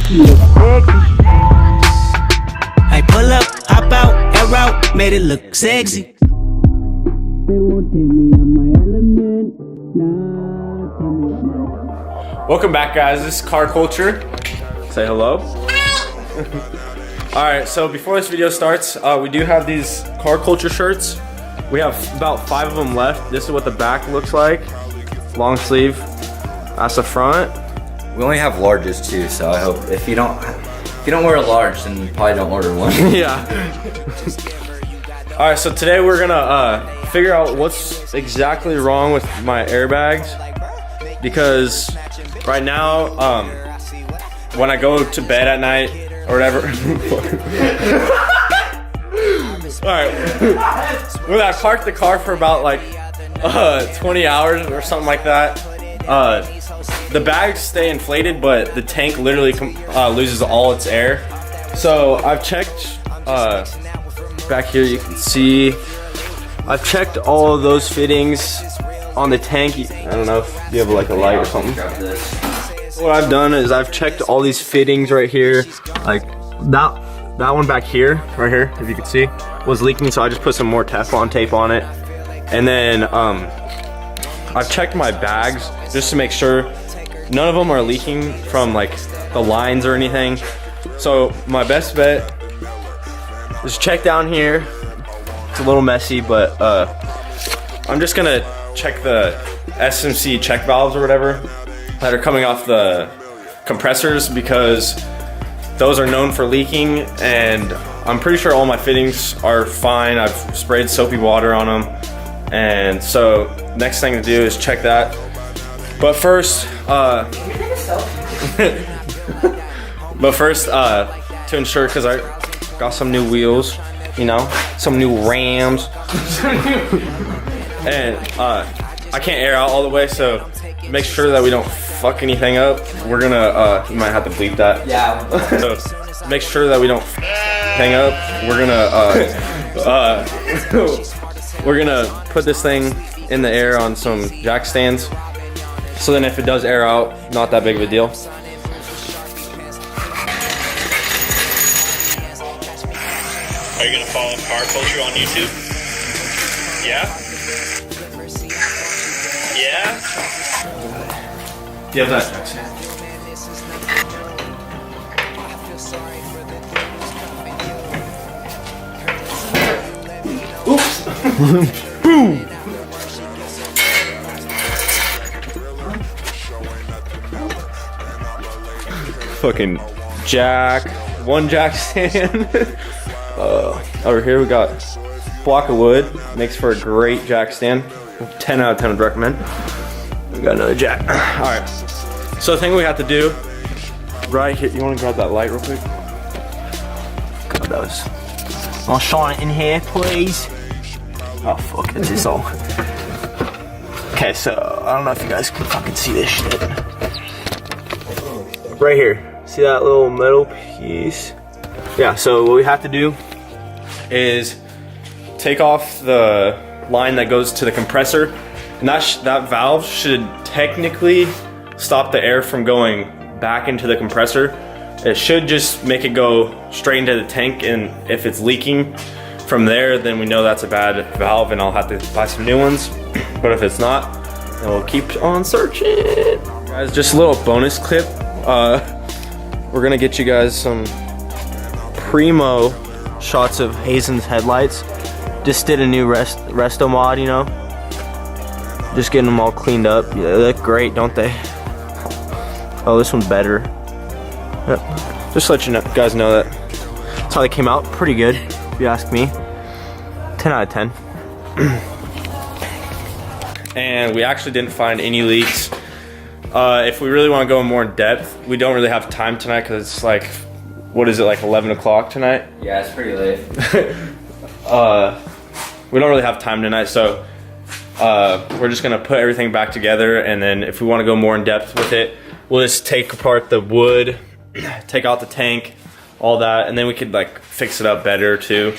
I pull up, hop out, air out, made it look sexy. Welcome back, guys. This is Car Culture. Say hello. Alright, so before this video starts, we do have these Car Culture shirts. We have about 5 of them left. This is what the back looks like. Long sleeve. That's the front. We only have larges too, so I hope if you don't wear a large, then you probably don't order one. Yeah. Alright, so today we're gonna figure out what's exactly wrong with my airbags, because right now, when I go to bed at night or whatever. Alright. When I parked the car for about like 20 hours or something like that, the bags stay inflated, but the tank literally loses all its air. So I've checked, back here you can see, I've checked all of those fittings on the tank. I don't know if you have like a light or something. What I've done is I've checked all these fittings right here. Like that one back here, right here, if you can see, was leaking, so I just put some more Teflon tape on it. And then I've checked my bags just to make sure none of them are leaking from like the lines or anything. So my best bet is check down here. It's a little messy, but I'm just gonna check the SMC check valves or whatever that are coming off the compressors, because those are known for leaking, and I'm pretty sure all my fittings are fine. I've sprayed soapy water on them, and so next thing to do is check that. But first, to ensure, because I got some new wheels, you know, some new Rams, and I can't air out all the way, so make sure that we don't fuck anything up. We're gonna, you might have to bleep that. Yeah. So make sure that we don't hang up. We're gonna put this thing in the air on some jack stands. So then if it does air out, not that big of a deal. Are you gonna follow Car Culture on YouTube? Yeah? Yeah? Do you have that jack stand? Oops! Boom! Fucking jack. One jack stand. Over here we got block of wood. Makes for a great jack stand. 10 out of 10 would recommend. We got another jack. Alright. So the thing we have to do right here. You want to grab that light real quick? Grab those. I'll shine it in here, please. Oh fuck, it's this all. Okay, so I don't know if you guys can fucking see this shit. Right here. See that little metal piece? Yeah, so what we have to do is take off the line that goes to the compressor, and that valve should technically stop the air from going back into the compressor. It should just make it go straight into the tank, and if it's leaking from there, then we know that's a bad valve and I'll have to buy some new ones. But if it's not, then we'll keep on searching. Guys, just a little bonus clip. We're gonna get you guys some primo shots of Hazen's headlights. Just did a new resto mod, you know. Just getting them all cleaned up. Yeah, they look great, don't they? Oh, this one's better. Yep. Just to let you guys know that that's how they came out. Pretty good, if you ask me. 10 out of 10. And we actually didn't find any leaks. If we really want to go more in depth, we don't really have time tonight because it's like, what is it, like 11 o'clock tonight? Yeah, it's pretty late. We don't really have time tonight, so we're just gonna put everything back together, and then if we want to go more in depth with it, we'll just take apart the wood, take out the tank, all that, and then we could like fix it up better too.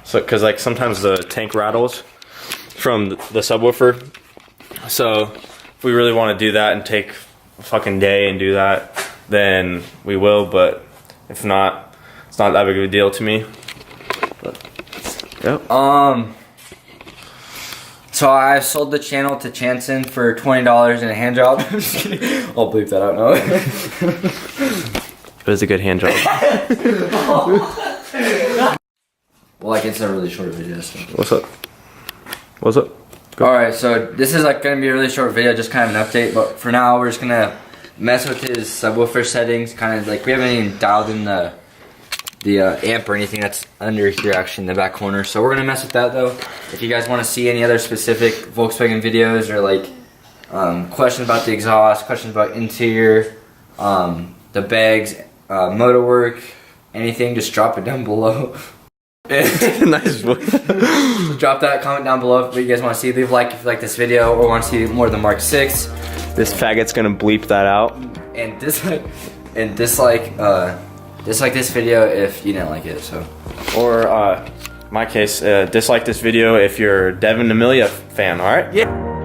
So, cause like sometimes the tank rattles from the subwoofer. So if we really want to do that and take a fucking day and do that, then we will. But if not, it's not that big of a deal to me. But, yep. So I sold the channel to Chanson for $20 in a hand job. I'm just kidding. I'll bleep that out now. It was a good hand job. Well, like it's a really short video. So. What's up? What's up? Alright, so this is like gonna be a really short video, just kind of an update, but for now we're just gonna mess with his subwoofer settings, kind of like we haven't even dialed in the amp or anything that's under here actually in the back corner. So we're gonna mess with that though. If you guys want to see any other specific Volkswagen videos or like questions about the exhaust, questions about interior, the bags, motor work, anything, just drop it down below. Nice voice. Drop that comment down below what you guys want to see. Leave a like if you like this video or want to see more of the Mk6. This faggot's gonna bleep that out. And dislike this video if you didn't like it. So. Or in my case, dislike this video if you're Devin Amelia fan. All right. Yeah.